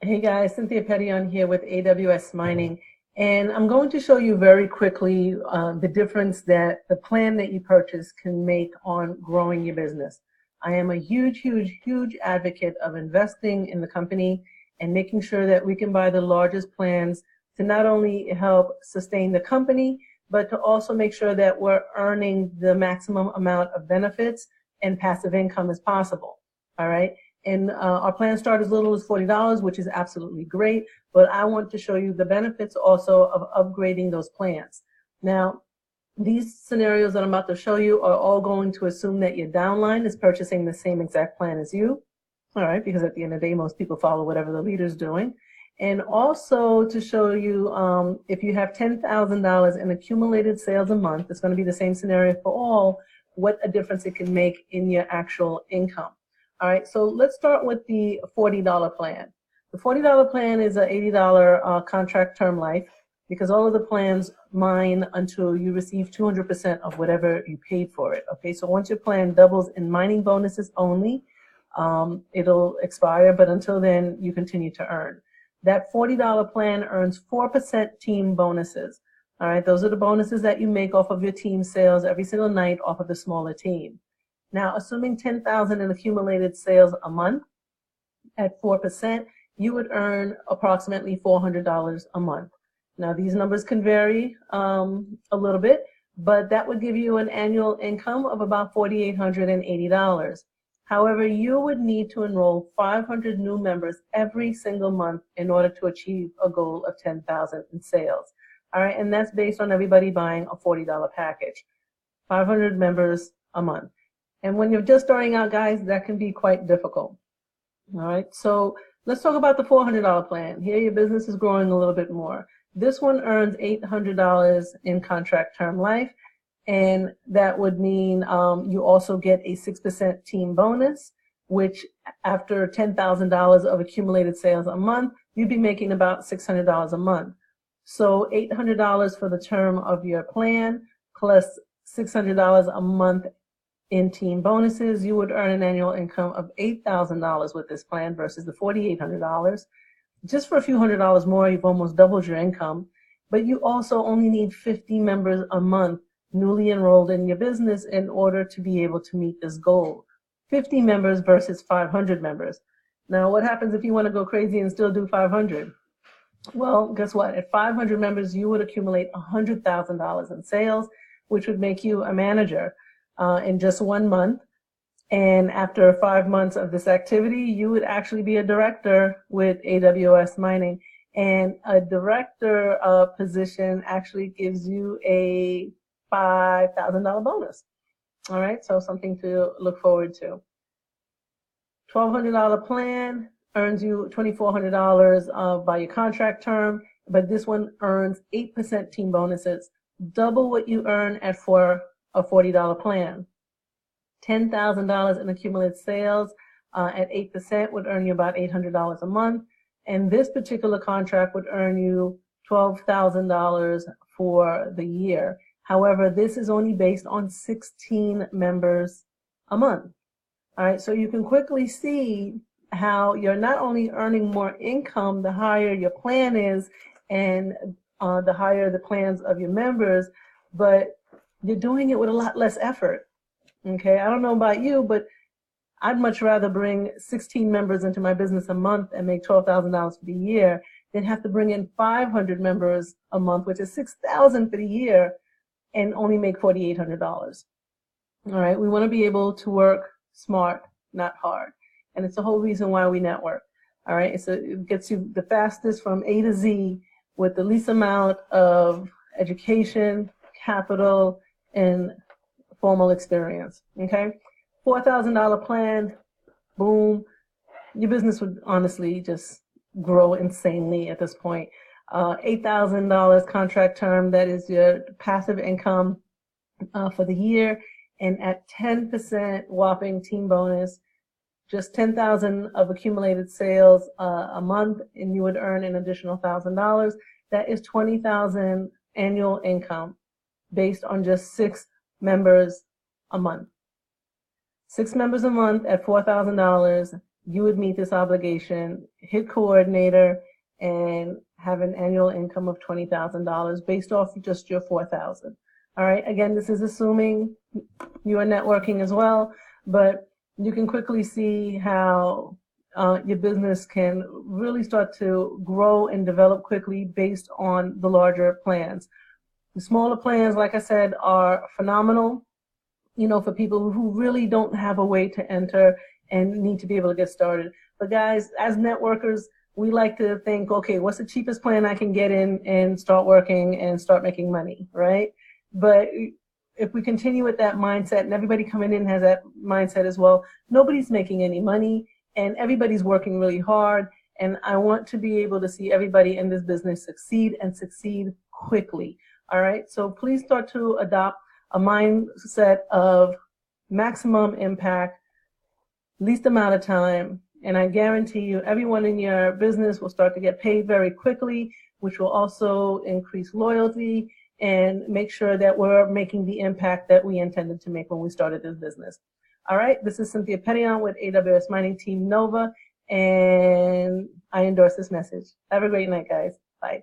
Hey guys, Cynthia Petty here with AWS Mining, and I'm going to show you very quickly the difference that the plan that you purchase can make on growing your business. I am a huge advocate of investing in the company and making sure that we can buy the largest plans to not only help sustain the company, but to also make sure that we're earning the maximum amount of benefits and passive income as possible. All right. And our plans start as little as $40, which is absolutely great. But I want to show you the benefits also of upgrading those plans. Now, these scenarios that I'm about to show you are all going to assume that your downline is purchasing the same exact plan as you. All right, because at the end of the day, most people follow whatever the leader's doing. And also to show you if you have $10,000 in accumulated sales a month, it's going to be the same scenario for all, what a difference it can make in your actual income. All right, so let's start with the $40 plan. The $40 plan is an $80 contract term life because all of the plans mine until you receive 200% of whatever you paid for it. Okay, so once your plan doubles in mining bonuses only, it'll expire, but until then, you continue to earn. That $40 plan earns 4% team bonuses. All right, those are the bonuses that you make off of your team sales every single night off of the smaller team. Now, assuming 10,000 in accumulated sales a month at 4%, you would earn approximately $400 a month. Now, these numbers can vary a little bit, but that would give you an annual income of about $4,880. However, you would need to enroll 500 new members every single month in order to achieve a goal of 10,000 in sales. All right, and that's based on everybody buying a $40 package, 500 members a month. And when you're just starting out, guys, that can be quite difficult. All right, so let's talk about the $400 plan. Here your business is growing a little bit more. This one earns $800 in contract term life, and that would mean you also get a 6% team bonus, which after $10,000 of accumulated sales a month, you'd be making about $600 a month. So $800 for the term of your plan plus $600 a month in team bonuses, you would earn an annual income of $8,000 with this plan versus the $4,800. Just for a few $100s more, you've almost doubled your income, but you also only need 50 members a month newly enrolled in your business in order to be able to meet this goal. 50 members versus 500 members. Now, what happens if you want to go crazy and still do 500? Well, guess what? At 500 members, you would accumulate $100,000 in sales, which would make you a manager in just 1 month. And after 5 months of this activity, you would actually be a director with AWS Mining. And a director position actually gives you a $5,000 bonus. All right, so something to look forward to. $1,200 plan earns you $2,400 by your contract term, but this one earns 8% team bonuses, double what you earn for a $40 plan. $10,000 in accumulated sales at 8% would earn you about $800 a month. And this particular contract would earn you $12,000 for the year. However, this is only based on 16 members a month. All right, so you can quickly see how you're not only earning more income the higher your plan is and the higher the plans of your members, but you're doing it with a lot less effort. Okay, I don't know about you, but I'd much rather bring 16 members into my business a month and make $12,000 for the year than have to bring in 500 members a month, which is $6,000 for the year, and only make $4,800. All right, we want to be able to work smart, not hard. And it's the whole reason why we network. All right, it gets you the fastest from A to Z with the least amount of education, capital, and formal experience. Okay, $4,000 plan, boom, your business would honestly just grow insanely at this point. $8,000 contract term, that is your passive income for the year, and at 10% whopping team bonus, just 10,000 of accumulated sales a month, and you would earn an additional $1,000. That is 20,000 annual income based on just 6 members a month. 6 members a month at $4,000 you would meet this obligation, hit coordinator, and have an annual income of $20,000 based off just your $4,000. All right. Again, this is assuming you are networking as well, but you can quickly see how your business can really start to grow and develop quickly based on the larger plans. The smaller plans, like I said, are phenomenal, for people who really don't have a way to enter and need to be able to get started. But guys, as networkers, we like to think, okay, what's the cheapest plan I can get in and start working and start making money, right? But if we continue with that mindset, and everybody coming in has that mindset as well, nobody's making any money and everybody's working really hard. And I want to be able to see everybody in this business succeed and succeed quickly. All right. So please start to adopt a mindset of maximum impact, least amount of time. And I guarantee you, everyone in your business will start to get paid very quickly, which will also increase loyalty and make sure that we're making the impact that we intended to make when we started this business. All right, this is Cynthia Pettion with AWS Mining Team Nova, and I endorse this message. Have a great night, guys. Bye.